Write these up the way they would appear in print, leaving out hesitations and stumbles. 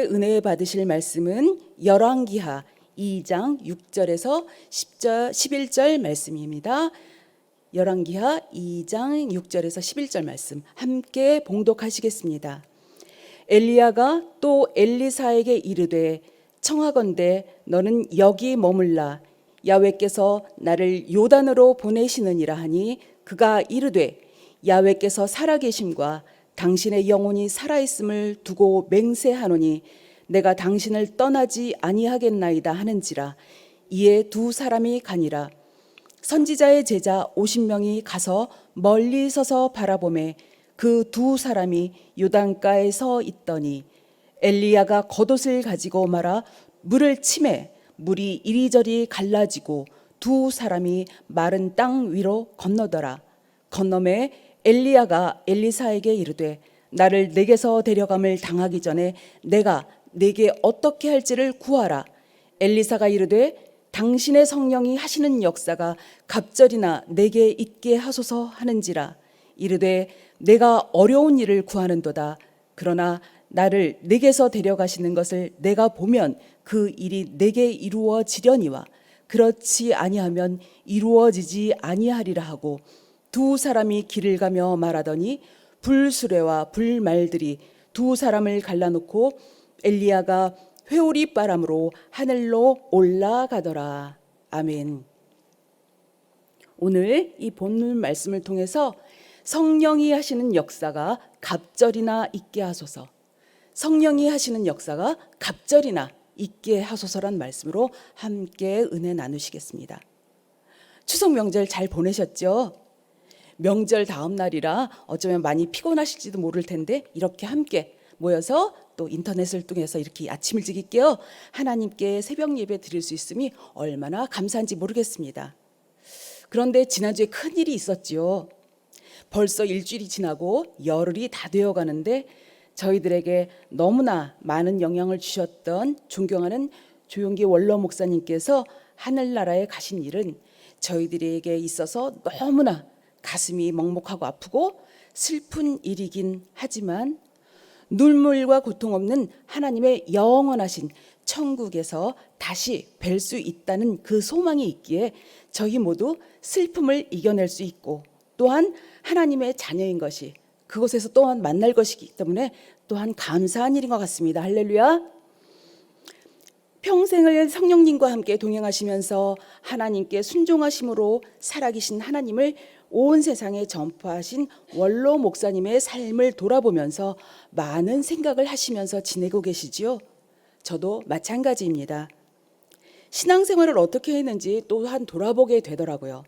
은혜 받으실 말씀은 열왕기하 2장 6절에서 11절 말씀입니다. 열왕기하 2장 6절에서 11절 말씀 함께 봉독하시겠습니다. 엘리야가 또 엘리사에게 이르되 청하건대 너는 여기 머물라 야훼께서 나를 요단으로 보내시느니라 하니 그가 이르되 야훼께서 살아계심과 당신의 영혼이 살아있음을 두고 맹세하노니 내가 당신을 떠나지 아니하겠나이다 하는지라. 이에 두 사람이 가니라. 선지자의 제자 50명이 가서 멀리 서서 바라보매 그 두 사람이 요단가에 서 있더니 엘리야가 겉옷을 가지고 말아 물을 치매 물이 이리저리 갈라지고 두 사람이 마른 땅 위로 건너더라. 건너매 엘리야가 엘리사에게 이르되 나를 내게서 데려감을 당하기 전에 내가 내게 어떻게 할지를 구하라. 엘리사가 이르되 당신의 성령이 하시는 역사가 갑절이나 내게 있게 하소서 하는지라. 이르되 내가 어려운 일을 구하는도다. 그러나 나를 내게서 데려가시는 것을 내가 보면 그 일이 내게 이루어지려니와 그렇지 아니하면 이루어지지 아니하리라 하고 두 사람이 길을 가며 말하더니 불수레와 불말들이 두 사람을 갈라놓고 엘리야가 회오리 바람으로 하늘로 올라가더라. 아멘. 오늘 이 본문 말씀을 통해서 성령이 하시는 역사가 갑절이나 있게 하소서, 성령이 하시는 역사가 갑절이나 있게 하소서란 말씀으로 함께 은혜 나누시겠습니다. 추석 명절 잘 보내셨죠? 명절 다음 날이라 어쩌면 많이 피곤하실지도 모를 텐데 이렇게 함께 모여서 또 인터넷을 통해서 이렇게 아침 일찍 있게요 하나님께 새벽 예배 드릴 수 있음이 얼마나 감사한지 모르겠습니다. 그런데 지난주에 큰일이 있었지요. 벌써 일주일이 지나고 열흘이 다 되어 가는데 저희들에게 너무나 많은 영향을 주셨던 존경하는 조용기 원로 목사님께서 하늘나라에 가신 일은 저희들에게 있어서 너무나 가슴이 먹먹하고 아프고 슬픈 일이긴 하지만 눈물과 고통 없는 하나님의 영원하신 천국에서 다시 뵐 수 있다는 그 소망이 있기에 저희 모두 슬픔을 이겨낼 수 있고 또한 하나님의 자녀인 것이 그곳에서 또한 만날 것이기 때문에 또한 감사한 일인 것 같습니다. 할렐루야. 평생을 성령님과 함께 동행하시면서 하나님께 순종하심으로 살아계신 하나님을 온 세상에 전파하신 원로 목사님의 삶을 돌아보면서 많은 생각을 하시면서 지내고 계시지요. 저도 마찬가지입니다. 신앙생활을 어떻게 했는지 또한 돌아보게 되더라고요.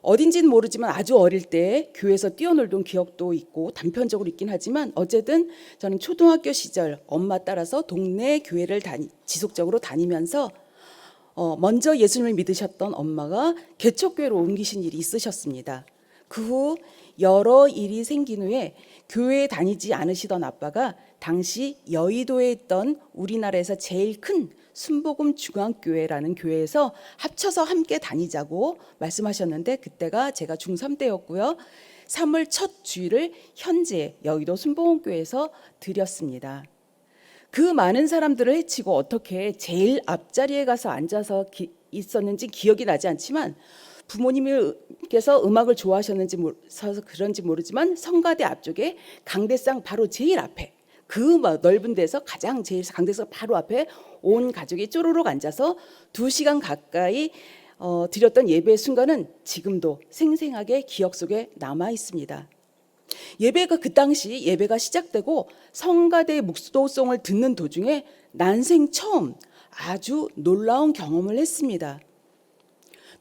어딘지는 모르지만 아주 어릴 때 교회에서 뛰어놀던 기억도 있고 단편적으로 있긴 하지만 어쨌든 저는 초등학교 시절 엄마 따라서 동네 교회를 지속적으로 다니면서 먼저 예수님을 믿으셨던 엄마가 개척교회로 옮기신 일이 있으셨습니다. 그 후 여러 일이 생긴 후에 교회에 다니지 않으시던 아빠가 당시 여의도에 있던 우리나라에서 제일 큰 순복음 중앙교회라는 교회에서 합쳐서 함께 다니자고 말씀하셨는데 그때가 제가 중3 때였고요. 3월 첫 주일을 현재 여의도 순복음교회에서 드렸습니다. 그 많은 사람들을 해치고 어떻게 제일 앞자리에 가서 앉아서 있었는지 기억이 나지 않지만 부모님께서 음악을 좋아하셨는지 그런지 모르지만 성가대 앞쪽에 강대상 바로 제일 앞에 그 넓은 데서 가장 제일 강대상 바로 앞에 온 가족이 쪼로록 앉아서 2시간 가까이 드렸던 예배의 순간은 지금도 생생하게 기억 속에 남아 있습니다. 예배가 그 당시 예배가 시작되고 성가대의 묵도송을 듣는 도중에 난생 처음 아주 놀라운 경험을 했습니다.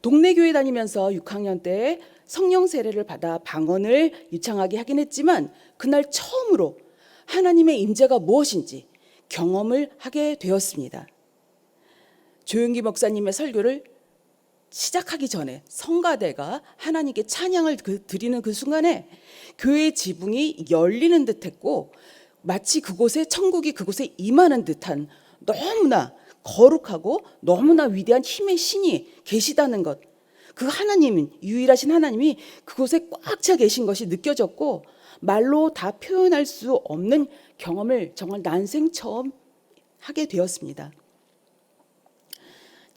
동네 교회 다니면서 6학년 때 성령 세례를 받아 방언을 유창하게 하긴 했지만 그날 처음으로 하나님의 임재가 무엇인지 경험을 하게 되었습니다. 조용기 목사님의 설교를 시작하기 전에 성가대가 하나님께 찬양을 드리는 그 순간에 교회의 지붕이 열리는 듯했고 마치 그곳에 천국이 그곳에 임하는 듯한 너무나 거룩하고 너무나 위대한 힘의 신이 계시다는 것, 그 하나님, 유일하신 하나님이 그곳에 꽉 차 계신 것이 느껴졌고 말로 다 표현할 수 없는 경험을 정말 난생 처음 하게 되었습니다.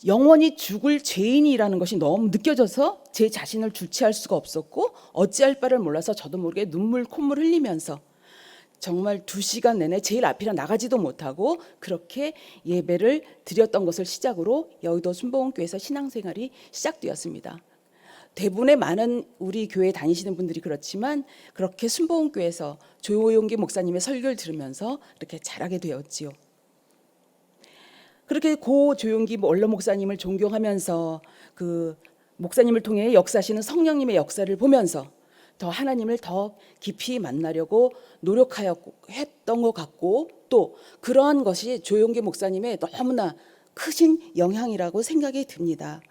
영원히 죽을 죄인이라는 것이 너무 느껴져서 제 자신을 주체할 수가 없었고 어찌할 바를 몰라서 저도 모르게 눈물 콧물 흘리면서 정말 2시간 내내 제일 앞이라 나가지도 못하고 그렇게 예배를 드렸던 것을 시작으로 여의도 순복음교회에서 신앙생활이 시작되었습니다. 대부분의 많은 우리 교회 다니시는 분들이 그렇지만 그렇게 순복음교회에서 조용기 목사님의 설교를 들으면서 이렇게 자라게 되었지요. 그렇게 고 조용기 원로 목사님을 존경하면서 그 목사님을 통해 역사하시는 성령님의 역사를 보면서 더 하나님을 더 깊이 만나려고 노력하였던 것 같고 또 그러한 것이 조용기 목사님의 너무나 크신 영향이라고 생각이 듭니다.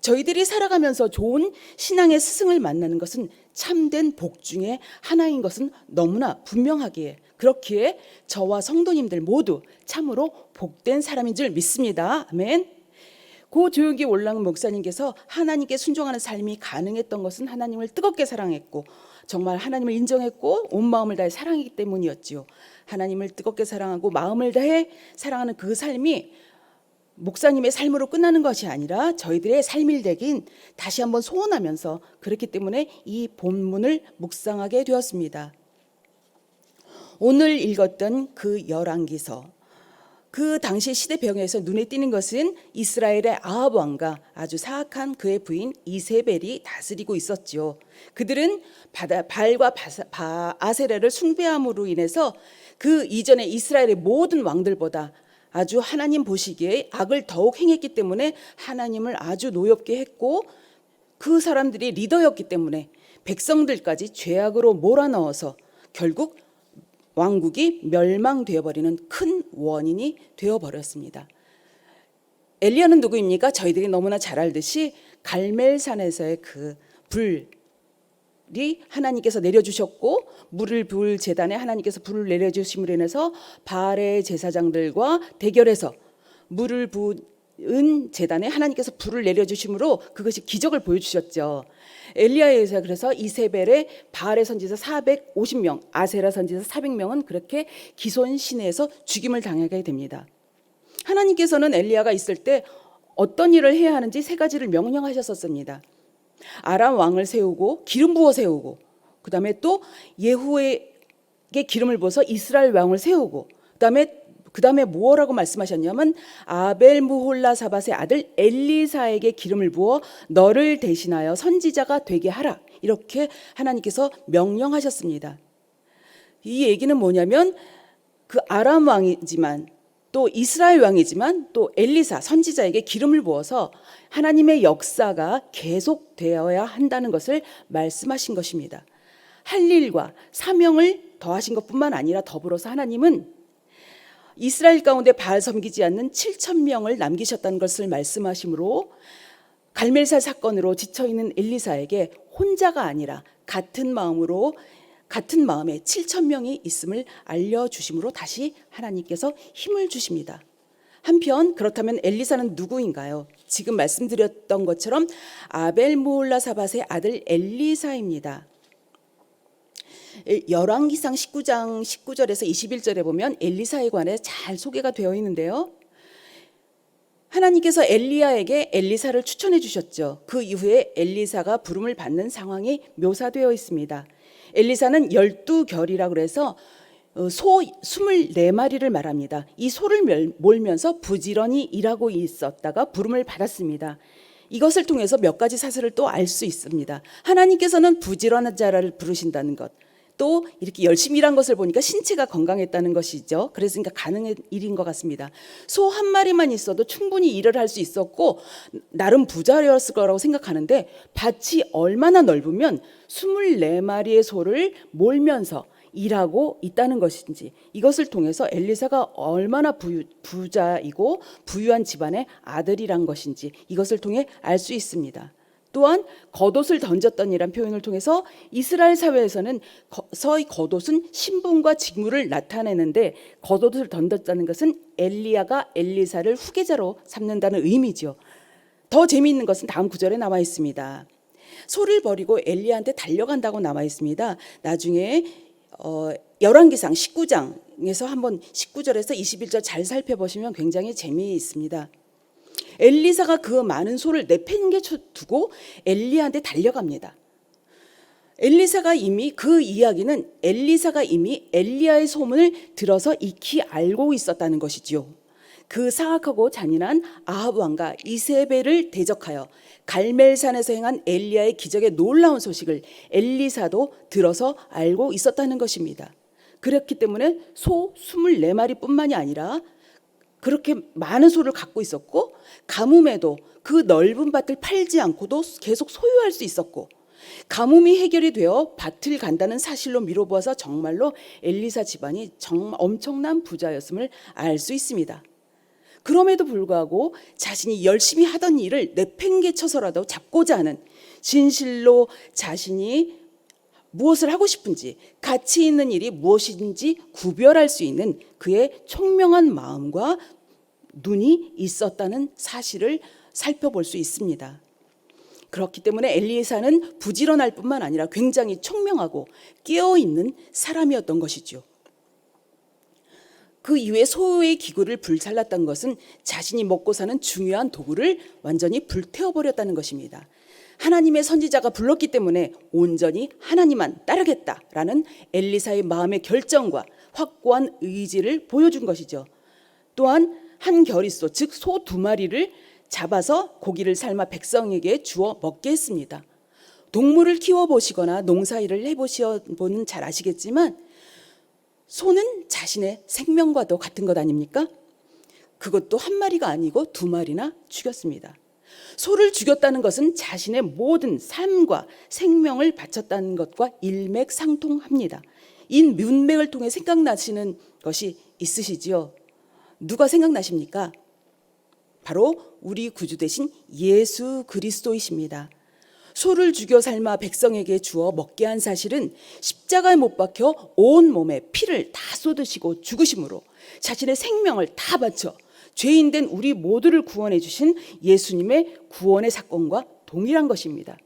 저희들이 살아가면서 좋은 신앙의 스승을 만나는 것은 참된 복 중에 하나인 것은 너무나 분명하기에 그렇기에 저와 성도님들 모두 참으로 복된 사람인 줄 믿습니다. 아멘. 고 조용기 원랑 목사님께서 하나님께 순종하는 삶이 가능했던 것은 하나님을 뜨겁게 사랑했고 정말 하나님을 인정했고 온 마음을 다해 사랑했기 때문이었지요. 하나님을 뜨겁게 사랑하고 마음을 다해 사랑하는 그 삶이 목사님의 삶으로 끝나는 것이 아니라 저희들의 삶이 되긴 다시 한번 소원하면서 그렇기 때문에 이 본문을 묵상하게 되었습니다. 오늘 읽었던 그 열왕기서 그 당시 시대 배경에서 눈에 띄는 것은 이스라엘의 아합 왕과 아주 사악한 그의 부인 이세벨이 다스리고 있었죠. 그들은 바알과 아세라를 숭배함으로 인해서 그 이전에 이스라엘의 모든 왕들보다 아주 하나님 보시기에 악을 더욱 행했기 때문에 하나님을 아주 노엽게 했고 그 사람들이 리더였기 때문에 백성들까지 죄악으로 몰아넣어서 결국 왕국이 멸망되어버리는 큰 원인이 되어버렸습니다. 엘리야는 누구입니까? 저희들이 너무나 잘 알듯이 갈멜산에서의 그 불이 하나님께서 내려주셨고 물을 부을 제단에 하나님께서 불을 내려주심으로 인해서 바알의 제사장들과 대결해서 물을 부은 제단에 하나님께서 불을 내려주심으로 그것이 기적을 보여주셨죠. 엘리야에 의해서 그래서 이세벨의 바알의 선지자 450명, 아세라 선지자 400명은 그렇게 기손 시내에서 죽임을 당하게 됩니다. 하나님께서는 엘리야가 있을 때 어떤 일을 해야 하는지 3가지를 명령하셨었습니다. 아람 왕을 세우고 기름 부어 세우고 그다음에 또 예후에게 기름을 부어서 이스라엘 왕을 세우고 그다음에 뭐라고 말씀하셨냐면 아벨 무홀라사밧의 아들 엘리사에게 기름을 부어 너를 대신하여 선지자가 되게 하라. 이렇게 하나님께서 명령하셨습니다. 이 얘기는 뭐냐면 그 아람 왕이지만 또 이스라엘 왕이지만 또 엘리사 선지자에게 기름을 부어서 하나님의 역사가 계속되어야 한다는 것을 말씀하신 것입니다. 할 일과 사명을 더하신 것뿐만 아니라 더불어서 하나님은 이스라엘 가운데 바알 섬기지 않는 7,000명을 남기셨다는 것을 말씀하시므로 갈멜살 사건으로 지쳐있는 엘리사에게 혼자가 아니라 같은 마음에 7,000명이 있음을 알려주심으로 다시 하나님께서 힘을 주십니다. 한편 그렇다면 엘리사는 누구인가요? 지금 말씀드렸던 것처럼 아벨 무홀라사밧의 아들 엘리사입니다. 열왕기상 19장 19절에서 21절에 보면 엘리사에 관해 잘 소개가 되어 있는데요. 하나님께서 엘리야에게 엘리사를 추천해 주셨죠. 그 이후에 엘리사가 부름을 받는 상황이 묘사되어 있습니다. 엘리사는 12결이라고 해서 소 24마리를 말합니다. 이 소를 몰면서 부지런히 일하고 있었다가 부름을 받았습니다. 이것을 통해서 몇 가지 사실을 또 알 수 있습니다. 하나님께서는 부지런한 자를 부르신다는 것, 또 이렇게 열심히 일한 것을 보니까 신체가 건강했다는 것이죠. 그랬으니까 가능한 일인 것 같습니다. 소 한 마리만 있어도 충분히 일을 할 수 있었고 나름 부자였을 거라고 생각하는데 밭이 얼마나 넓으면 24마리의 소를 몰면서 일하고 있다는 것인지, 이것을 통해서 엘리사가 얼마나 부자이고 부유한 집안의 아들이란 것인지 이것을 통해 알 수 있습니다. 또한 겉옷을 던졌던이란 표현을 통해서 이스라엘 사회에서는 서의 겉옷은 신분과 직무를 나타내는데 겉옷을 던졌다는 것은 엘리야가 엘리사를 후계자로 삼는다는 의미죠. 더 재미있는 것은 다음 구절에 나와 있습니다. 소를 버리고 엘리야한테 달려간다고 나와 있습니다. 나중에 열왕기상 19장에서 한번 19절에서 21절 잘 살펴보시면 굉장히 재미있습니다. 엘리사가 그 많은 소를 내팽개쳐 두고 엘리야한테 달려갑니다. 엘리사가 이미 엘리야의 소문을 들어서 익히 알고 있었다는 것이지요. 그 사악하고 잔인한 아합 왕과 이세벨을 대적하여 갈멜산에서 행한 엘리야의 기적의 놀라운 소식을 엘리사도 들어서 알고 있었다는 것입니다. 그렇기 때문에 소 24마리뿐만이 아니라 그렇게 많은 소를 갖고 있었고, 가뭄에도 그 넓은 밭을 팔지 않고도 계속 소유할 수 있었고, 가뭄이 해결이 되어 밭을 간다는 사실로 미뤄보아서 정말로 엘리사 집안이 정말 엄청난 부자였음을 알 수 있습니다. 그럼에도 불구하고 자신이 열심히 하던 일을 내팽개쳐서라도 잡고자 하는, 진실로 자신이 무엇을 하고 싶은지, 가치 있는 일이 무엇인지 구별할 수 있는 그의 총명한 마음과 눈이 있었다는 사실을 살펴볼 수 있습니다. 그렇기 때문에 엘리사는 부지런할 뿐만 아니라 굉장히 총명하고 깨어있는 사람이었던 것이죠. 그 이후에 소의 기구를 불살랐던 것은 자신이 먹고 사는 중요한 도구를 완전히 불태워버렸다는 것입니다. 하나님의 선지자가 불렀기 때문에 온전히 하나님만 따르겠다라는 엘리사의 마음의 결정과 확고한 의지를 보여준 것이죠. 또한 한 겨릿소, 즉 소 2마리를 잡아서 고기를 삶아 백성에게 주어 먹게 했습니다. 동물을 키워보시거나 농사일을 해보시면 잘 아시겠지만 소는 자신의 생명과도 같은 것 아닙니까? 그것도 1마리가 아니고 2마리나 죽였습니다. 소를 죽였다는 것은 자신의 모든 삶과 생명을 바쳤다는 것과 일맥상통합니다. 이 문맥을 통해 생각나시는 것이 있으시지요? 누가 생각나십니까? 바로 우리 구주 되신 예수 그리스도이십니다. 소를 죽여 삶아 백성에게 주어 먹게 한 사실은 십자가에 못 박혀 온 몸에 피를 다 쏟으시고 죽으심으로 자신의 생명을 다 바쳐 죄인된 우리 모두를 구원해 주신 예수님의 구원의 사건과 동일한 것입니다.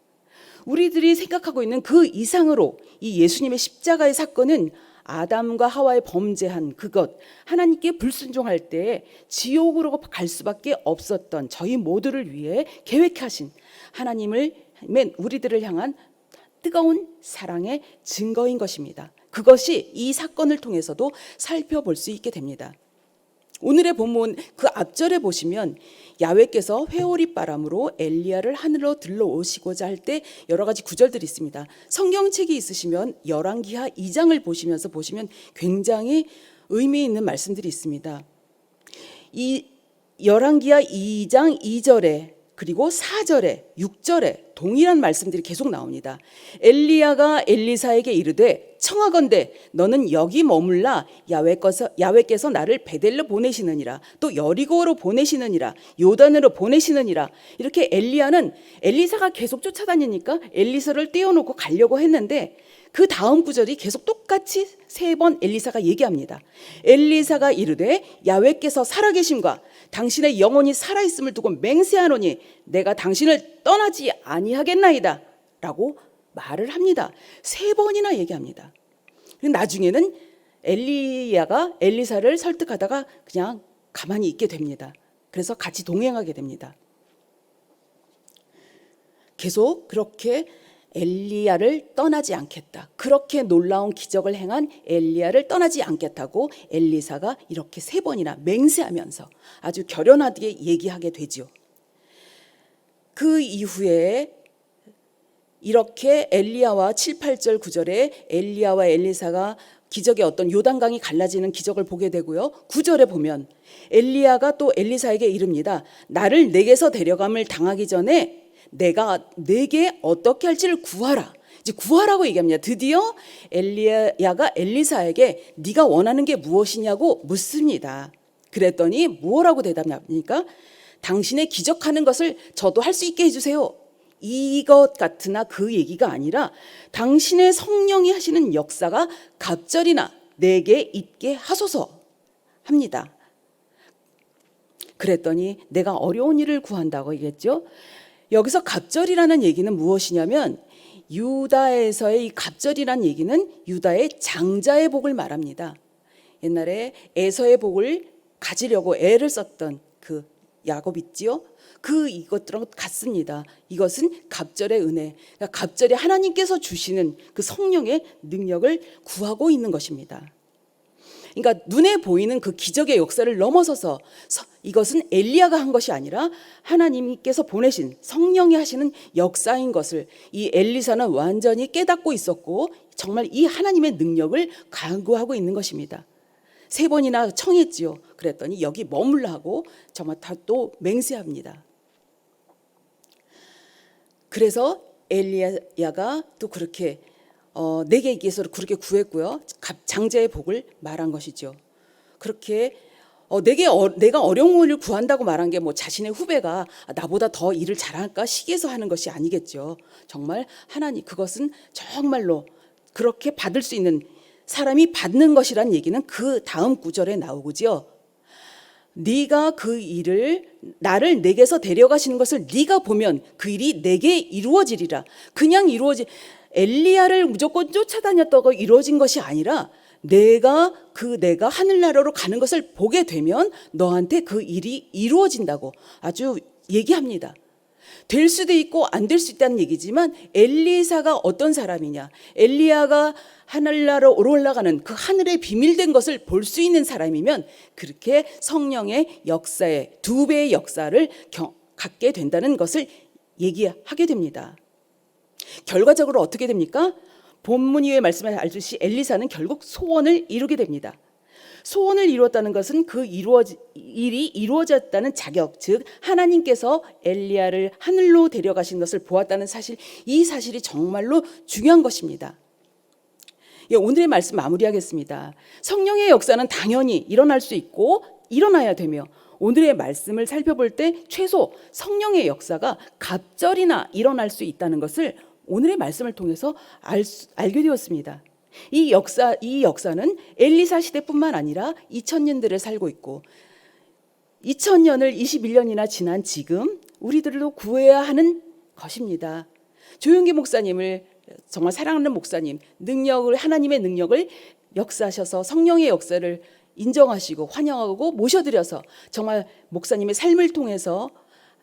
우리들이 생각하고 있는 그 이상으로 이 예수님의 십자가의 사건은 아담과 하와의 범죄한 그것, 하나님께 불순종할 때 지옥으로 갈 수밖에 없었던 저희 모두를 위해 계획하신 우리들을 향한 뜨거운 사랑의 증거인 것입니다. 그것이 이 사건을 통해서도 살펴볼 수 있게 됩니다. 오늘의 본문 그 앞절에 보시면 야훼께서 회오리 바람으로 엘리야를 하늘로 들러오시고자 할 때 여러 가지 구절들이 있습니다. 성경책이 있으시면 열왕기하 2장을 보시면 굉장히 의미 있는 말씀들이 있습니다. 이 열왕기하 2장 2절에 그리고 4절에 6절에 동일한 말씀들이 계속 나옵니다. 엘리야가 엘리사에게 이르되 청하건대 너는 여기 머물라. 야훼께서 나를 베델로 보내시느니라. 또 여리고로 보내시느니라. 요단으로 보내시느니라. 이렇게 엘리야는 엘리사가 계속 쫓아다니니까 엘리사를 떼어놓고 가려고 했는데 그 다음 구절이 계속 똑같이 3번 엘리사가 얘기합니다. 엘리사가 이르되 야훼께서 살아계심과 당신의 영혼이 살아있음을 두고 맹세하노니 내가 당신을 떠나지 아니하겠나이다 라고 말을 합니다. 3번이나 얘기합니다. 나중에는 엘리야가 엘리사를 설득하다가 그냥 가만히 있게 됩니다. 그래서 같이 동행하게 됩니다. 계속 그렇게 엘리야를 떠나지 않겠다. 그렇게 놀라운 기적을 행한 엘리야를 떠나지 않겠다고 엘리사가 이렇게 3번이나 맹세하면서 아주 결연하게 얘기하게 되죠. 그 이후에 이렇게 엘리야와 7, 8절 9절에 엘리야와 엘리사가 기적의 어떤 요단강이 갈라지는 기적을 보게 되고요. 9절에 보면 엘리야가 또 엘리사에게 이릅니다. 나를 내게서 데려감을 당하기 전에 내가 내게 어떻게 할지를 구하라. 이제 구하라고 얘기합니다. 드디어 엘리야가 엘리사에게 네가 원하는 게 무엇이냐고 묻습니다. 그랬더니 뭐라고 대답합니까? 당신의 기적하는 것을 저도 할 수 있게 해주세요. 이것 같으나 그 얘기가 아니라 당신의 성령이 하시는 역사가 갑절이나 내게 있게 하소서 합니다. 그랬더니 내가 어려운 일을 구한다고 얘기했죠. 여기서 갑절이라는 얘기는 무엇이냐면 유다에서의 이 갑절이란 얘기는 유다의 장자의 복을 말합니다. 옛날에 에서의 복을 가지려고 애를 썼던 그 야곱 있지요? 그 이것들하고 같습니다. 이것은 갑절의 은혜, 그러니까 갑절에 하나님께서 주시는 그 성령의 능력을 구하고 있는 것입니다. 그러니까 눈에 보이는 그 기적의 역사를 넘어서서 이것은 엘리야가 한 것이 아니라 하나님께서 보내신 성령이 하시는 역사인 것을 이 엘리사는 완전히 깨닫고 있었고 정말 이 하나님의 능력을 간구하고 있는 것입니다. 3번이나 청했지요. 그랬더니 여기 머물라 하고 정말 다 또 맹세합니다. 그래서 엘리야가 또 그렇게 내게 있게 해서 그렇게 구했고요. 장자의 복을 말한 것이죠. 그렇게 내가 어려운 일을 구한다고 말한 게 뭐 자신의 후배가 나보다 더 일을 잘할까 시기해서 하는 것이 아니겠죠. 정말 하나님 그것은 정말로 그렇게 받을 수 있는 사람이 받는 것이란 얘기는 그 다음 구절에 나오고요. 네가 그 일을 나를 내게서 데려가시는 것을 네가 보면 그 일이 내게 이루어지리라. 그냥 엘리야를 무조건 쫓아다녔다고 이루어진 것이 아니라 내가 하늘나라로 가는 것을 보게 되면 너한테 그 일이 이루어진다고 아주 얘기합니다. 될 수도 있고 안 될 수 있다는 얘기지만 엘리사가 어떤 사람이냐, 엘리야가 하늘나라로 올라가는 그 하늘의 비밀된 것을 볼 수 있는 사람이면 그렇게 성령의 역사의 2배의 역사를 갖게 된다는 것을 얘기하게 됩니다. 결과적으로 어떻게 됩니까? 본문 위에 말씀을 알듯이 엘리사는 결국 소원을 이루게 됩니다. 소원을 이루었다는 것은 그 일이 이루어졌다는 자격, 즉 하나님께서 엘리야를 하늘로 데려가신 것을 보았다는 사실, 이 사실이 정말로 중요한 것입니다. 오늘의 말씀 마무리하겠습니다. 성령의 역사는 당연히 일어날 수 있고 일어나야 되며 오늘의 말씀을 살펴볼 때 최소 성령의 역사가 갑절이나 일어날 수 있다는 것을 오늘의 말씀을 통해서 알게 되었습니다. 이 역사는 엘리사 시대뿐만 아니라 2000년들을 살고 있고 2000년을 21년이나 지난 지금 우리들도 구해야 하는 것입니다. 조용기 목사님을 정말 사랑하는 목사님, 하나님의 능력을 역사하셔서 성령의 역사를 인정하시고 환영하고 모셔드려서 정말 목사님의 삶을 통해서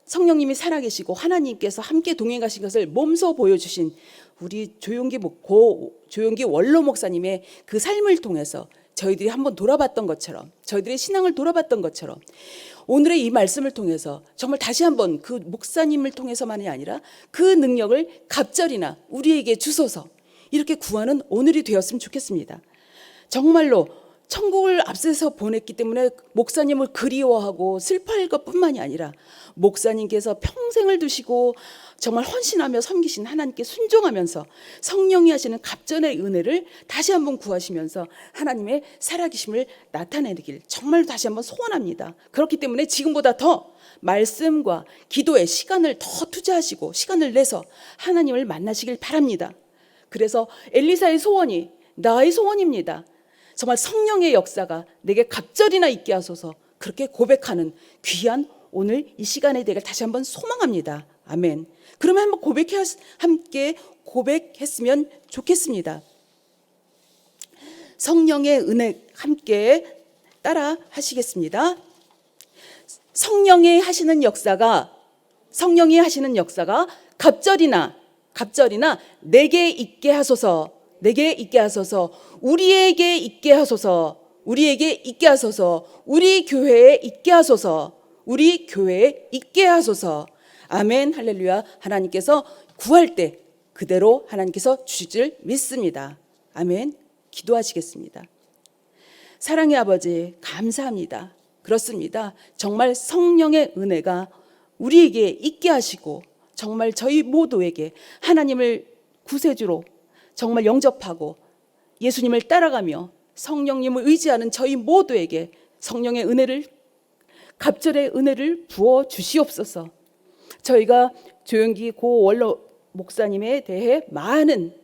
성령님이 살아계시고 하나님께서 함께 동행하신 것을 몸소 보여주신 우리 조용기 원로 목사님의 그 삶을 통해서 저희들이 한번 돌아봤던 것처럼, 저희들의 신앙을 돌아봤던 것처럼 오늘의 이 말씀을 통해서 정말 다시 한번 그 목사님을 통해서만이 아니라 그 능력을 갑절이나 우리에게 주소서 이렇게 구하는 오늘이 되었으면 좋겠습니다. 정말로 천국을 앞서서 보냈기 때문에 목사님을 그리워하고 슬퍼할 것뿐만이 아니라 목사님께서 평생을 두시고 정말 헌신하며 섬기신 하나님께 순종하면서 성령이 하시는 갑절의 은혜를 다시 한번 구하시면서 하나님의 살아계심을 나타내길 정말 다시 한번 소원합니다. 그렇기 때문에 지금보다 더 말씀과 기도에 시간을 더 투자하시고 시간을 내서 하나님을 만나시길 바랍니다. 그래서 엘리사의 소원이 나의 소원입니다. 정말 성령의 역사가 내게 갑절이나 있게 하소서 그렇게 고백하는 귀한 오늘 이 시간에 되길 다시 한번 소망합니다. 아멘. 그러면 한번 함께 고백했으면 좋겠습니다. 성령의 은혜 함께 따라 하시겠습니다. 성령이 하시는 역사가 갑절이나 내게 있게 하소서, 내게 있게 하소서, 우리에게 있게 하소서, 우리에게 있게 하소서, 우리 교회에 있게 하소서, 우리 교회에 있게 하소서. 아멘, 할렐루야. 하나님께서 구할 때 그대로 하나님께서 주실 줄 믿습니다. 아멘. 기도하시겠습니다. 사랑의 아버지 감사합니다. 그렇습니다. 정말 성령의 은혜가 우리에게 있게 하시고 정말 저희 모두에게 하나님을 구세주로 정말 영접하고 예수님을 따라가며 성령님을 의지하는 저희 모두에게 성령의 은혜를, 갑절의 은혜를 부어 주시옵소서. 저희가 조용기 원로 목사님에 대해 많은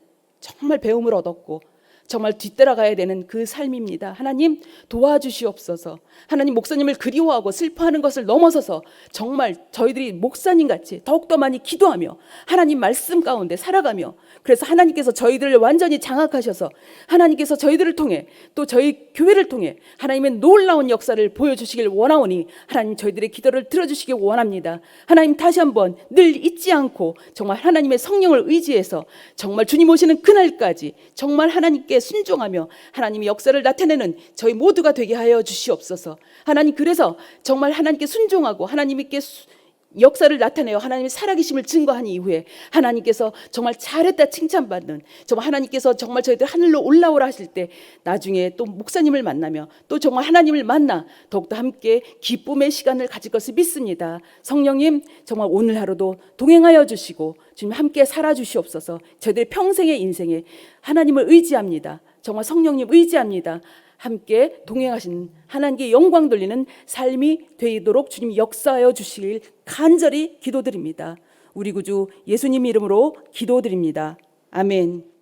정말 배움을 얻었고 정말 뒤따라가야 되는 그 삶입니다. 하나님 도와주시옵소서. 하나님 목사님을 그리워하고 슬퍼하는 것을 넘어서서 정말 저희들이 목사님같이 더욱더 많이 기도하며 하나님 말씀 가운데 살아가며, 그래서 하나님께서 저희들을 완전히 장악하셔서 하나님께서 저희들을 통해 또 저희 교회를 통해 하나님의 놀라운 역사를 보여주시길 원하오니 하나님 저희들의 기도를 들어주시길 원합니다. 하나님 다시 한번 늘 잊지 않고 정말 하나님의 성령을 의지해서 정말 주님 오시는 그날까지 정말 하나님께 순종하며 하나님의 역사를 나타내는 저희 모두가 되게 하여 주시옵소서. 하나님, 그래서 정말 하나님께 순종하고 하나님께 역사를 나타내어 하나님의 살아계심을 증거한 이후에 하나님께서 정말 잘했다 칭찬받는, 정말 하나님께서 정말 저희들 하늘로 올라오라 하실 때 나중에 또 목사님을 만나며 또 정말 하나님을 만나 더욱더 함께 기쁨의 시간을 가질 것을 믿습니다. 성령님 정말 오늘 하루도 동행하여 주시고 주님 함께 살아주시옵소서. 저희들의 평생의 인생에 하나님을 의지합니다. 정말 성령님 의지합니다. 함께 동행하신 하나님께 영광 돌리는 삶이 되도록 주님 역사하여 주시길 간절히 기도드립니다. 우리 구주 예수님 이름으로 기도드립니다. 아멘.